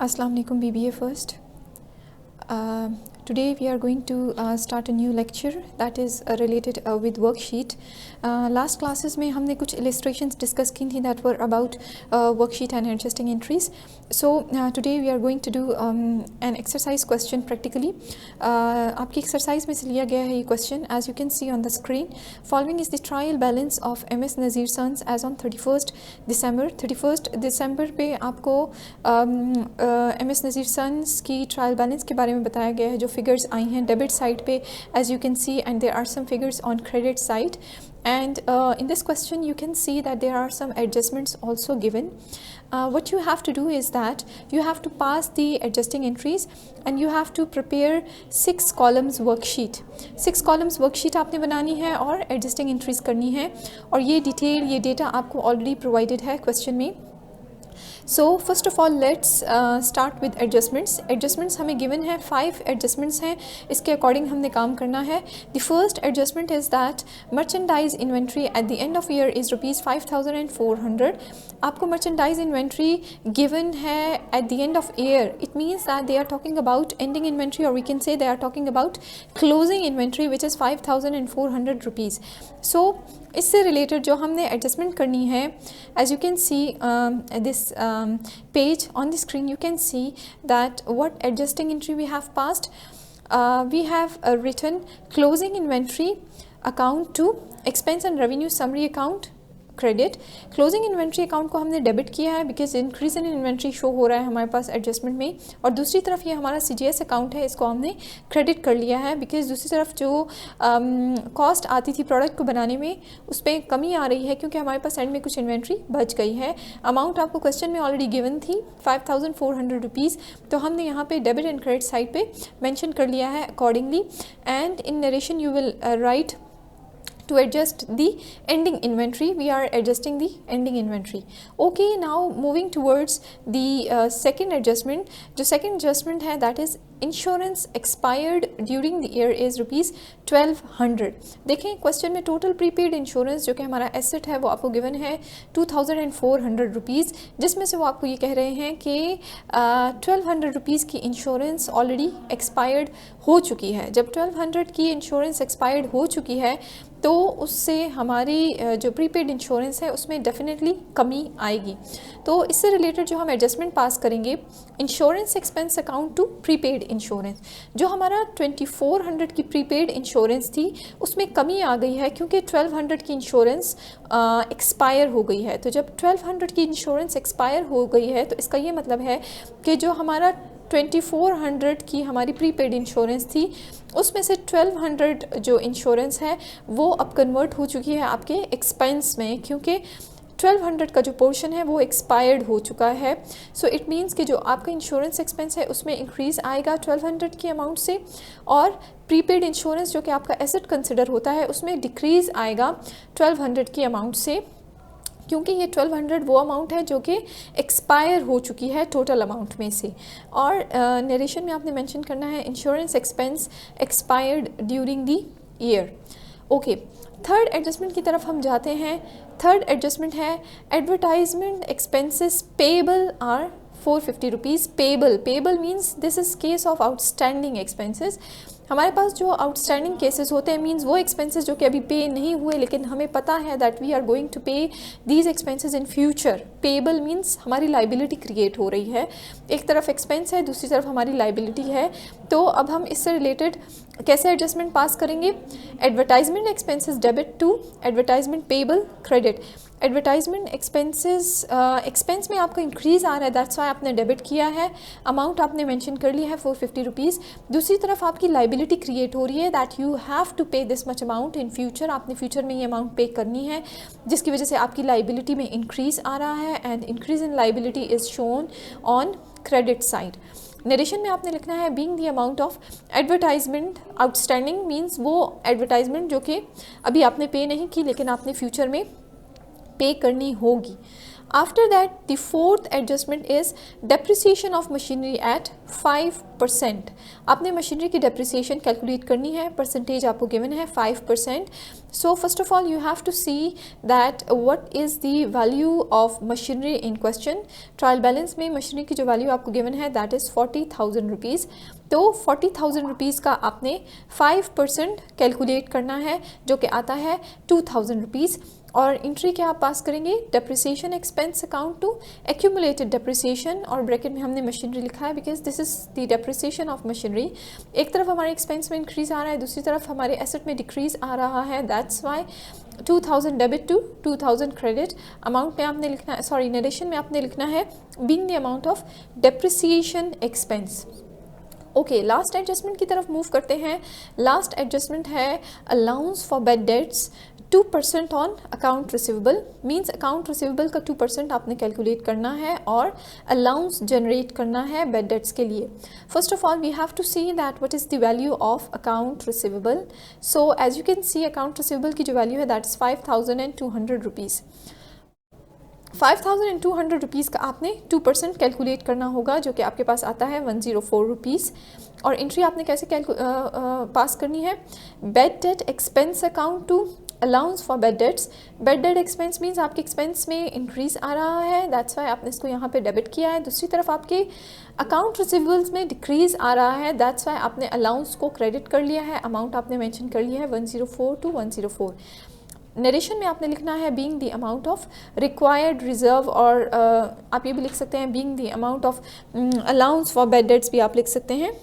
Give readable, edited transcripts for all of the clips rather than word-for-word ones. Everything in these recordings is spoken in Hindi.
Assalamu alaikum BBA first. Today we are going to start a new lecture that is related with worksheet. Last classes में हमने कुछ illustrations discuss की थी that were about worksheet and adjusting entries. So today we are going to do an exercise question practically. आपकी exercise में से लिया गया है ये question. As you can see on the screen, following is the trial balance of MS Nazir Sons as on 31st December. 31st December पे आपको MS Nazir Sons की trial balance के बारे में बताया गया है. जो figures आई हैं डेबिट साइड पे as you can see, and there are some figures on credit side, and in this question you can see that there are some adjustments also given. What you have to do is that you have to pass the adjusting entries and you have to prepare 6 columns worksheet. 6 columns worksheet आपने बनानी है और adjusting entries करनी है, और ये डिटेल ये डेटा आपको ऑलरेडी प्रोवाइडेड है क्वेश्चन में. So first of all let's start with adjustments. Adjustments हमें given है 5 adjustments हैं, इसके अकॉर्डिंग हमने काम करना है. The first adjustment is that merchandise inventory at the end of year is rupees 5400. आपको merchandise inventory given है at the end of year. It means that they are talking about ending inventory, or we can say they are talking about closing inventory which is 5400 rupees. So इससे रिलेटेड जो हमने एडजस्टमेंट करनी है, as you can see this page on the screen, you can see that what adjusting entry we have passed. We have written closing inventory account to expense and revenue summary account credit. Closing inventory account को हमने डेबिट किया है because increase in inventory show हो रहा है हमारे पास एडजस्टमेंट में, और दूसरी तरफ ये हमारा CGS अकाउंट है, इसको हमने क्रेडिट कर लिया है बिकॉज दूसरी तरफ जो कॉस्ट आती थी प्रोडक्ट को बनाने में उस पर कमी आ रही है क्योंकि हमारे पास एंड में कुछ इन्वेंट्री बच गई है. अमाउंट आपको क्वेश्चन में ऑलरेडी गिवन थी 5400 रुपीज़, तो हमने यहाँ पे डेबिट एंड क्रेडिट साइड पे मेंशन कर लिया है accordingly. And in narration you will write to adjust the ending inventory. We are adjusting the ending inventory. Okay, now moving towards the second adjustment. जो second adjustment है that is insurance expired during the year is rupees 1200. देखें क्वेश्चन में टोटल प्रीपेड इंश्योरेंस जो कि हमारा एसेट है वो आपको गिवन है 2400 रुपीज़, जिसमें से वो आपको ये कह रहे हैं कि 1200 रुपीज़ की इंश्योरेंस ऑलरेडी एक्सपायर्ड हो चुकी है. जब 1200 की इंश्योरेंस एक्सपायर्ड हो चुकी है तो उससे हमारी जो प्रीपेड इंश्योरेंस है उसमें डेफिनेटली कमी आएगी. तो इससे रिलेटेड जो हम एडजस्टमेंट पास करेंगे, insurance expense account to prepaid insurance, जो हमारा 2400 की प्रीपेड इंश्योरेंस थी उसमें कमी आ गई है क्योंकि 1200 की इंश्योरेंस एक्सपायर हो गई है. तो जब 1200 की इंश्योरेंस एक्सपायर हो गई है तो इसका ये मतलब है कि जो हमारा 2400 की हमारी प्रीपेड इंश्योरेंस थी उसमें से 1200 जो इंश्योरेंस है वो अब कन्वर्ट हो चुकी है आपके एक्सपेंस में, क्योंकि 1200 का जो पोर्शन है वो एक्सपायर्ड हो चुका है. सो इट मीन्स कि जो आपका इंश्योरेंस एक्सपेंस है उसमें इंक्रीज़ आएगा 1200 की अमाउंट से, और प्रीपेड इंश्योरेंस जो कि आपका एसेट कंसिडर होता है उसमें डिक्रीज़ आएगा 1200 की अमाउंट से, क्योंकि ये 1200 वो अमाउंट है जो कि एक्सपायर हो चुकी है टोटल अमाउंट में से. और नरेशन में आपने मेंशन करना है insurance expense expired during the year. Okay, third adjustment की तरफ हम जाते हैं. थर्ड एडजस्टमेंट है advertisement expenses payable are 450 rupees. Payable means this is case of outstanding expenses. हमारे पास जो आउटस्टैंडिंग केसेस होते हैं मींस वो एक्सपेंसेस जो कि अभी पे नहीं हुए लेकिन हमें पता है that we are going to pay these expenses in future. Payable means हमारी लाइबिलिटी क्रिएट हो रही है, एक तरफ एक्सपेंस है दूसरी तरफ हमारी लाइबिलिटी है. तो अब हम इससे रिलेटेड कैसे एडजस्टमेंट पास करेंगे? Advertisement expenses debit to advertisement payable credit. Advertisement expenses expense में आपका इंक्रीज़ आ रहा है, दैट्स वाई आपने डेबिट किया है, अमाउंट आपने मेंशन कर ली है 450 रुपीज़. दूसरी तरफ आपकी लाइबिलिटी क्रिएट हो रही है दैट यू हैव टू पे this much amount in future. आपने फ्यूचर में ये अमाउंट पे करनी है जिसकी वजह से आपकी लाइबिलिटी में इंक्रीज़ आ रहा है, and increase in liability is shown on credit side. Narration में आपने लिखना है being the amount of advertisement outstanding, means वो एडवर्टाइजमेंट जो कि अभी आपने पे नहीं की लेकिन आपने फ्यूचर में पे करनी होगी. After that the fourth adjustment is depreciation of machinery at 5%। आपने मशीनरी की डेप्रिसिएशन कैलकुलेट करनी है, परसेंटेज आपको गिवन है 5%. So first of all you have to see that what is the value of machinery in question. Trial balance में मशीनरी की जो वैल्यू आपको गिवन है दैट इज़ 40,000 रुपीज़. तो 40,000 रुपीज़ का आपने 5% कैलकुलेट करना है जो कि आता है 2,000 रुपीज़. और इंट्री क्या आप पास करेंगे, depreciation expense account to accumulated depreciation, और ब्रैकेट में हमने मशीनरी लिखा है because this is the depreciation of machinery. एक तरफ हमारे एक्सपेंस में इंक्रीज़ आ रहा है, दूसरी तरफ हमारे एसेट में डिक्रीज़ आ रहा है. That's why 2,000 debit to 2,000 credit. Amount में आपने लिखना है, सॉरी नरेशन में आपने लिखना है being the amount of depreciation expense. Okay, last adjustment की तरफ मूव करते हैं. लास्ट एडजस्टमेंट है allowance for bad dates 2% on account receivable. Means account receivable का 2% आपने कैलकुलेट करना है और अलाउंस जनरेट करना है बैड डेट्स के लिए. First of all we have to see that what is the value of account receivable. So as you can see account receivable की जो वैल्यू है दैट इज़ 5,200 रुपीज़. 5,200 रुपीज़ का आपने 2% कैलकुलेट करना होगा जो कि आपके पास आता है 104 रुपीज़. और एंट्री आपने कैसे पास करनी है, bad debt expense account to allowance for bad debts. Bad debt expense means आपके एक्सपेंस में इंक्रीज़ आ रहा है, दैट्स वाई आपने इसको यहाँ पे डेबिट किया है. दूसरी तरफ आपके अकाउंट रिसीवेबल्स में डिक्रीज़ आ रहा है, दैट्स वाई आपने अलाउंस को क्रेडिट कर लिया है. अमाउंट आपने मेंशन कर लिया है 104 to 104. नरेशन में आपने लिखना है being the amount of required reserve, और आप ये भी लिख सकते हैं being the amount of allowance for bad dates भी आप लिख सकते हैं.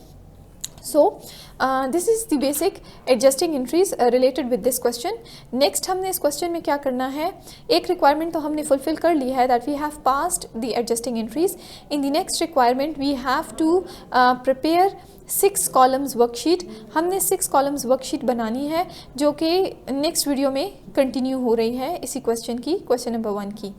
So this is the basic adjusting entries related with this question. Next हमने इस क्वेश्चन में क्या करना है, एक रिक्वायरमेंट तो हमने फुलफिल कर ली है that we have passed the adjusting entries. In the next requirement we have to prepare 6 columns worksheet. हमने 6 कॉलम्स वर्कशीट बनानी है जो कि नेक्स्ट वीडियो में कंटिन्यू हो रही है इसी क्वेश्चन की, क्वेश्चन नंबर 1 की.